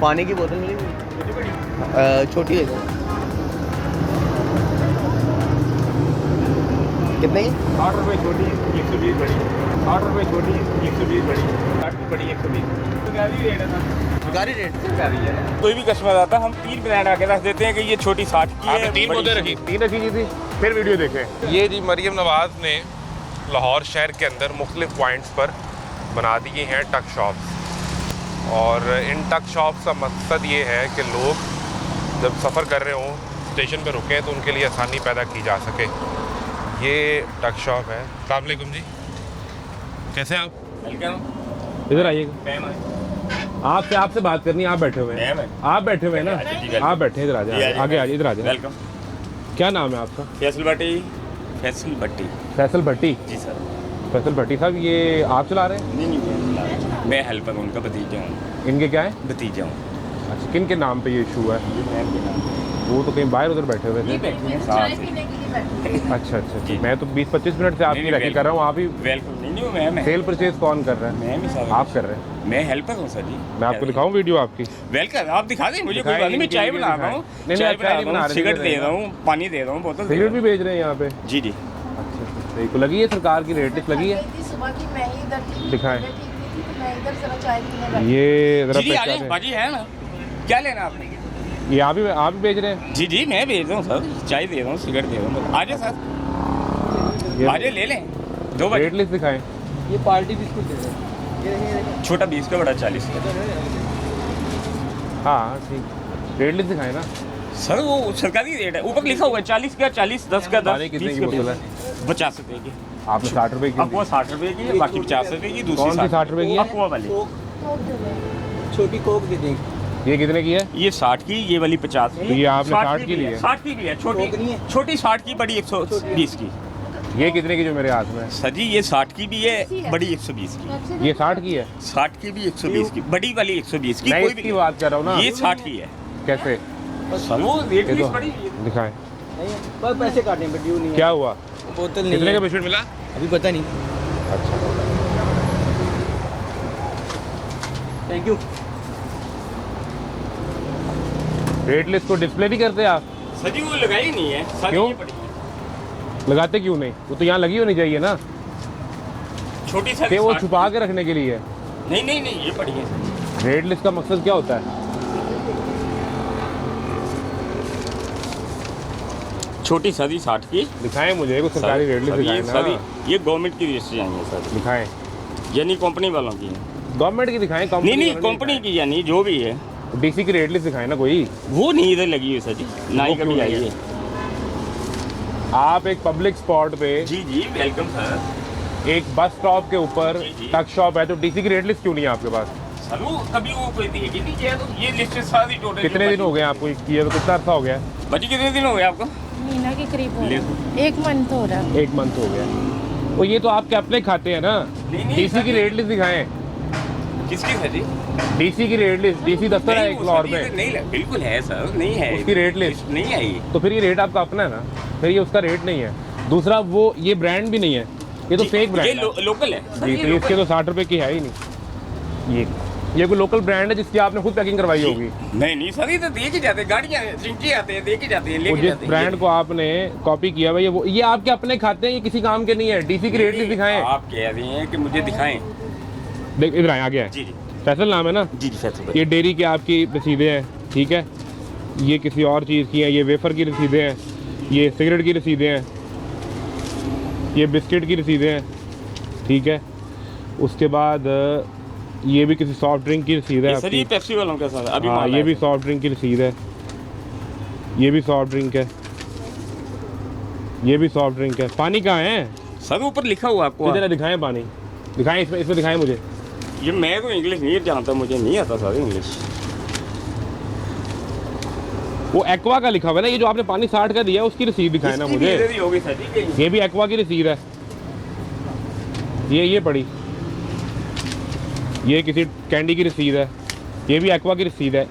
पानी की बोतल मिलेगी? छोटी है कितने की? 8 रुपये छोटी, 120 बड़ी। 8 रुपये छोटी, 120 बड़ी। 60 बड़ी 120। सरकारी रेट है सर, सरकारी रेट। सरकारी है। कोई भी कस्टमर आता है हम 3 ब्रांड आके रख देते हैं कि ये छोटी 60 की है। 3 बोतलें रखी, 3 रखी की थी, फिर वीडियो देखें। ये जी मरियम नवाज़ ने लाहौर शहर के अंदर मुख्तलिफ पॉइंट्स पर बना दिए हैं टक शॉप्स, और इन टक शॉप्स का मकसद ये है कि लोग जब सफ़र कर रहे हों स्टेशन पर रुकें तो उनके लिए आसानी पैदा की जा सके। ये टक शॉप है। अस्सलाम वालेकुम जी, कैसे हैं आप? वेलकम। इधर आइएगा, आपसे बात करनी है। आप बैठे हुए हैं, आप बैठे हुए हैं ना, आप बैठे, इधर आ जाए, आगे आ जाए, इधर आ जाए। वेलकम। क्या नाम है आपका? फैसल भट्टी। फैसल भट्टी। फैसल भट्टी। जी सर। फैसल भट्टी साहब, ये आप चला रहे हैं? नहीं, मैं हेल्पर हूँ, उनका भतीजा हूँ। इनके क्या है? भतीजा हूँ। अच्छा, किन के नाम पे ये इशू है? ये मैम के नाम। वो तो कहीं बाहर उधर बैठे हुए थे। साथ से। अच्छा अच्छा, मैं तो 20-25 मिनट से आपकी रैकी कर रहा हूँ। आप ही वेलकम। नहीं मैम है। सेल परचेज कौन कर रहा है? मैम ही साहब। आप कर रहे हैं? मैं हेल्पर हूँ सर जी। मैं आपको दिखाऊं वीडियो आपकी? वेलकम, आप दिखा दें मुझे, कोई दिखाएं, बात नहीं। मैं इनके चाय लिए बना रहा हूँ, नहीं, चाय चाय नहीं बना बना रहा हूँ, रहे, सिगरेट दे दे रहे रहा हूँ, पानी दे रहा हूँ, बोतल दे सिगरेट रहा भी बेच रहे हैं यहाँ पे? जी जी। अच्छा, तो लगी है सरकार की रेट लिस्ट लगी है? सुबह की मैं ही इधर थी, दिखाएं। मैं ठीक नहीं थी, तो मैं इधर जरा चाय पीने बैठी। ये जरा जी जी, आ जाए पहचाने। बाजी है ना, क्या लेना आपने? ये आप ही बेच रहे हैं? जी जी, मैं भेज रहा हूँ सर, चाय दे रहा हूँ, सिगरेट दे रहा हूँ। आ जाए सर, आ जाए, ले लें। 2 बजे। रेट लिस्ट दिखाएं। ये पार्टी बिस्कुट दे रहे हैं। छोटा 20 का, बड़ा 40 का। हाँ ठीक, रेट लिस्ट दिखाएं ना। सर वो सरकारी रेट है, ऊपर लिखा हुआ है 40 का 40, 10 का 10, पानी कितने 20 की का बोतल है? 50 रुपए की। आपने 60 रुपए की अक्वा 60 रुपए की है, बाकी 50 रुपए की। दूसरी कौन सी 60 रुपए की है? अक्वा वाली। छोटी कोक दे देंगे। ये कितने की है? ये 60 की, ये वाली 50 की। तो ये आपने 60 की ली है? 60 की भी है, छोटी छोटी 60 की, बड़ी 120 की। ये कितने की जो मेरे हाथ में है? सर जी ये 60 की भी है, बड़ी 120 की। ये 60 की है? 60 की भी 120 की, बड़ी वाली 120 की। मैं कोई इसकी भी बात कर रहा हूँ ना। ये 60 की है। कैसे? सर वो रेट ये तो लिस्ट बड़ी है। दिखाएं। बस पैसे काटने पर ड्यू नहीं क्या हुआ? बोतल कितने का बिस्कुट मिला? अभी पता नहीं। अच्छा, थैंक यू। रेट लिस्ट को डिस्प्ले भी करते हैं आप? सर जी वो लगाई नहीं है। सर क्यों? ये बड़ी है। लगाते क्यों नहीं? वो तो यहाँ लगी होनी चाहिए ना, छोटी सारी कि वो 60 छुपा के रखने के लिए। नहीं नहीं नहीं, ये बड़ी है। रेट लिस्ट का मकसद क्या होता है? छोटी सारी 60 की। दिखाएं मुझे कुछ सरकारी रेट लिस्ट दिखाएं ना। ये गवर्नमेंट की रजिस्ट्री आई है सर, दिखाएं, यानी कंपनी वालों की है। गवर्नमेंट की दिखाएं। नहीं नहीं, कंपनी की, यानी जो भी है। डीसी की रेट लिस्ट दिखाएं ना कोई। वो नहीं इधर लगी हुई सर जी, ना ही वो कभी क्यों आई नहीं है। आप एक पब्लिक स्पॉट पे, जी जी वेलकम सर। एक बस स्टॉप के ऊपर जी, जी। टक शॉप है, तो डीसी की रेट लिस्ट क्यों नहीं है आपके पास? सर वो कभी वो कोई देगी नहीं किया, तो ये लिस्ट सारी टोटल। कितने दिन हो गए आपको किए? तो कितना अर्सा हो गया? बची कितने दिन हो गए आपको? महीना के करीब हो ले रहा है, 1 मंथ हो रहा है। 1 मंथ हो गया। तो ये तो आपके अपने खाते हैं ना। नहीं, डीसी की रेट लिस्ट दिखाएं। किसकी सर जी? डीसी की रेट लिस्ट, डीसी दफ्तर है नहीं, एक वो लाहौर सर जी में, नहीं, बिल्कुल है सर, नहीं है उसकी रेट लिस्ट नहीं आई। तो फिर ये रेट आपका अपना है ना, फिर ये उसका रेट नहीं है। दूसरा वो ये ब्रांड भी नहीं है, ये तो फेक ब्रांड ये है। लोकल है जी, तो इसके तो 60 रुपए की है ही नहीं। ये कोई लोकल ब्रांड है जिसकी आपने खुद पैकिंग करवाई होगी। नहीं नहीं सर, ये तो दे के जाते हैं, गाड़ियाँ चिंटी आते हैं, दे के जाते हैं, वो लेके जिस जाते हैं। ब्रांड को आपने कॉपी किया भाई, ये आपके अपने खाते हैं, ये किसी काम के नहीं है। डीसी की रेट लिस्ट दिखाएं। आप कह रहे हैं कि मुझे दिखाएं। देख इधर आए, आ गया है। जी जी फैसल नाम है ना। जी जी फैसल। ये डेयरी की आपकी रसीदें हैं, ठीक है। ये किसी और चीज़ की हैं, ये वेफर की रसीदें हैं, ये सिगरेट की रसीदें हैं, ये बिस्किट की रसीदें हैं, ठीक है। उसके बाद ये भी किसी सॉफ्ट ड्रिंक की रसीद है सर ये आपकी। पेप्सी वालों के साथ अभी हाँ, माल ये आया भी था। सॉफ्ट ड्रिंक की रसीद है, ये भी सॉफ्ट ड्रिंक है, ये भी सॉफ्ट ड्रिंक है। पानी कहाँ है? सर ऊपर लिखा हुआ आपको। इधर दिखाएं पानी, दिखाएं इसमें दिखाएं मुझे। ये मैं तो इंग्लिश नहीं जानता, मुझे नहीं आता सर इंग्लिश। वो एक्वा का लिखा हुआ है ना, ये जो आपने पानी 60 का दिया है उसकी रसीद दिखाए ना इसकी भी मुझे। इधर ही होगी सर जी कहीं। ये भी एक्वा की रसीद है, ये पड़ी, ये किसी कैंडी की रसीद है, ये भी एक्वा की रसीद है,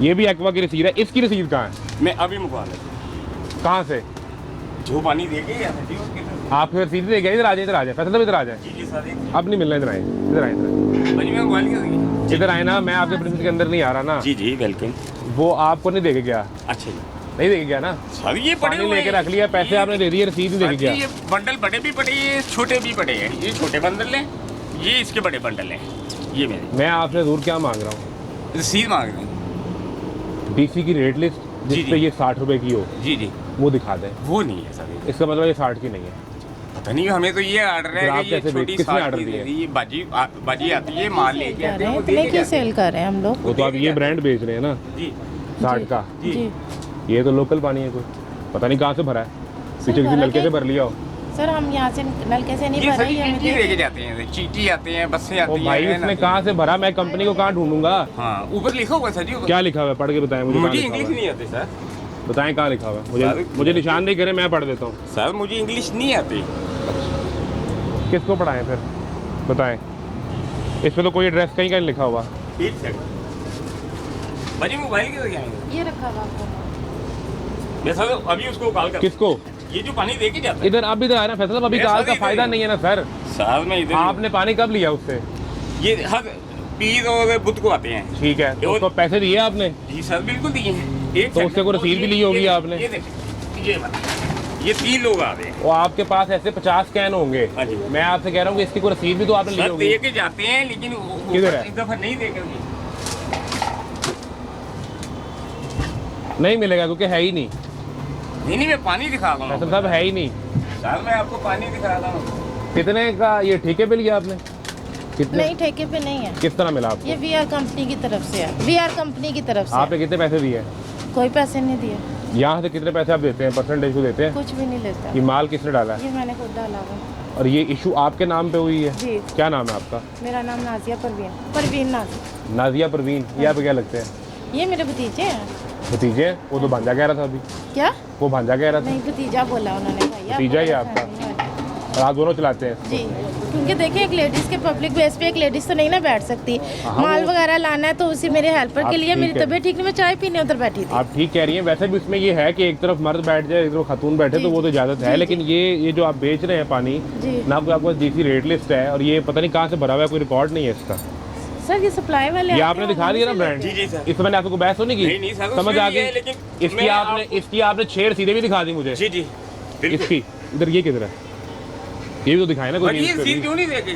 ये भी एक्वा की रसीद है। इसकी रसीद कहाँ है? मैं अभी मुकवा लेता कहाँ से? जो पानी दे के या सर जी उसके साथ। आप फिर रसीद दे गए? इधर आ जाए, इधर आ जाए, फैसल इधर आ जाए। जी जी सर अब नहीं मिलना, इधर आए, इधर आए, इधर आए। भाजी मैं मोबाइल के इधर आए ना, मैं आपके प्रिंसिपल के अंदर नहीं आ रहा ना, जी जी वेलकम। वो आपको नहीं देके गया, अच्छा जी, नहीं देके गया ना, सर ये पड़े पानी हुए लेके रख लिया, पैसे आपने दे दिए, रसीद नहीं देके जी, गया। ये बंडल बड़े भी पड़े हैं, छोटे भी पड़े हैं। ये छोटे बंडल हैं, ये इसके बड़े बंडल हैं। ये मेरे मैं आपसे दूर क्या मांग रहा हूँ, रसीद मांग रहे हैं। डीसी की रेट लिस्ट जी, जिस पे जी। ये 60 रुपए की हो, जी जी, वो दिखा दें। वो नहीं है सर। इसका मतलब ये 60 की नहीं है। पता नहीं, हमें तो ये ऑर्डर फिर है आप कि ये कैसे छोटी किसने 60 ऑर्डर की दिया? दे दी। ये बाजी आती है, माल लेके आते हैं, वो इतने दे की के जाते सेल कर रहे हैं हम लोग। वो तो आप ये ब्रांड बेच रहे हैं ना, हैं। जी 60 का, जी जी ये तो लोकल पानी है, कोई पता नहीं कहाँ से भरा है, पीछे किसी भरा नलके के- से भर लिया हो। सर हम यहाँ से नलके से नहीं ये भर सर रहे हैं, चीटी लेके जाते हैं, चीटी आते हैं, बसें ओ आती हैं। भाई, उसने कहाँ से भरा, मैं कंपनी को कहाँ ढूंढूंगा? हाँ, ऊपर लिखा हुआ है सर जी। क्या लिखा हुआ है, पढ़ के बताएं मुझे। मुझे कहाँ लिखा इंग्लिश हुआ है? नहीं आती सर। बताएं कहाँ लिखा हुआ है, मुझे सर- मुझे निशान नहीं करे, मैं पढ़ देता हूँ। सर मुझे इंग्लिश नहीं आती। किसको पढ़ाएं फिर, बताएं। इस पे तो कोई एड्रेस कहीं का नहीं लिखा हुआ। एक सेकंड भाजी, मोबाइल किधर गया है? ये रखा हुआ आपको। मैं सर अभी उसको कॉल कर। किसको? ये जो पानी दे के जाता है। इधर आप इधर आ रहे हैं फैसला, अभी मैं कॉल सर का इधर फायदा ही- नहीं है ना सर। सर मैं इधर आपने पानी कब लिया उससे? ये हर पीर और बुध को आते हैं। ठीक है, तो उसको पैसे दिए आपने? जी सर बिल्कुल दिए हैं। एक तो सेकंड, उससे कोई रसीद भी ली होगी ये- आपने? ये देखिए, ये वाला। ये 3 लोग आ रहे हैं। और आपके पास ऐसे 50 कैन होंगे। हाँ जी। मैं आपसे कह रहा हूँ कि इसकी कोई रसीद भी तो आपने ली सर होगी। दे के जाते हैं, लेकिन वो किधर है? एक दफा नहीं देकर गए। नहीं मिलेगा क्योंकि है ही नहीं, नहीं मैं पानी दिखा रहा फैसल हूँ साहब है ही नहीं। सर, मैं आपको पानी दिखा रहा हूँ। कितने का ये ठेके पे लिया आपने? कितने? नहीं ठेके पे नहीं है, किस तरह मिला आपको? ये वीआर कंपनी की तरफ से है। वीआर कंपनी की तरफ से आपने कितने पैसे दिए? है। कोई पैसे नहीं दिए, यहाँ से कितने पैसे आप देते हैं, परसेंटेज को देते हैं? कुछ भी नहीं लेता। ये माल किसने डाला है? ये मैंने खुद डाला हुआ। और ये इशू आपके नाम पे हुई है? जी, क्या नाम है आपका? मेरा नाम नाजिया परवीन नाजिया। नाजिया परवीन। ये आप क्या लगते हैं? ये मेरे भतीजे हैं। भतीजे हैं? वो तो भांजा कह रहा था अभी, क्या? वो भांजा कह रहा था। नहीं, भतीजा बोला उन्होंने। भैया भतीजा ही बोला आपका? था, नहीं। और आप दोनों चलाते हैं? जी, क्योंकि देखिए एक लेडीज़ के पब्लिक बेस पे एक लेडीज़ तो नहीं ना बैठ सकती। माल वगैरह लाना है तो उसी मेरे हेल्पर आप के लिए। मेरी ठीक है। तबीयत ठीक नहीं, मैं चाय पीने उधर बैठी थी। आप ठीक कह रही हैं। वैसे भी उसमें ये है कि एक तरफ मर्द बैठ जाए, एक तरफ खातून बैठे, तो वो तो इजाज़त है। जी, लेकिन ये जो आप बेच रहे हैं पानी, जी ना आपके पास डीसी रेट लिस्ट है, और ये पता नहीं कहाँ से भरा हुआ है, कोई रिकॉर्ड नहीं है इसका। सर, ये सप्लाई वाले ये आते आपने हैं, दिखा दिया ना ब्रांड। जी जी सर। इस मैंने आपको बहस होने की नहीं सर, समझ आ गई। लेकिन इसकी आपने 6 रसीदें भी दिखा दी मुझे। जी जी बिल्कुल। इसकी इधर ये किधर है, ये भी तो दिखाए ना कोई बट ये न्यूज़ पे भी। सीट क्यों नहीं देके गया?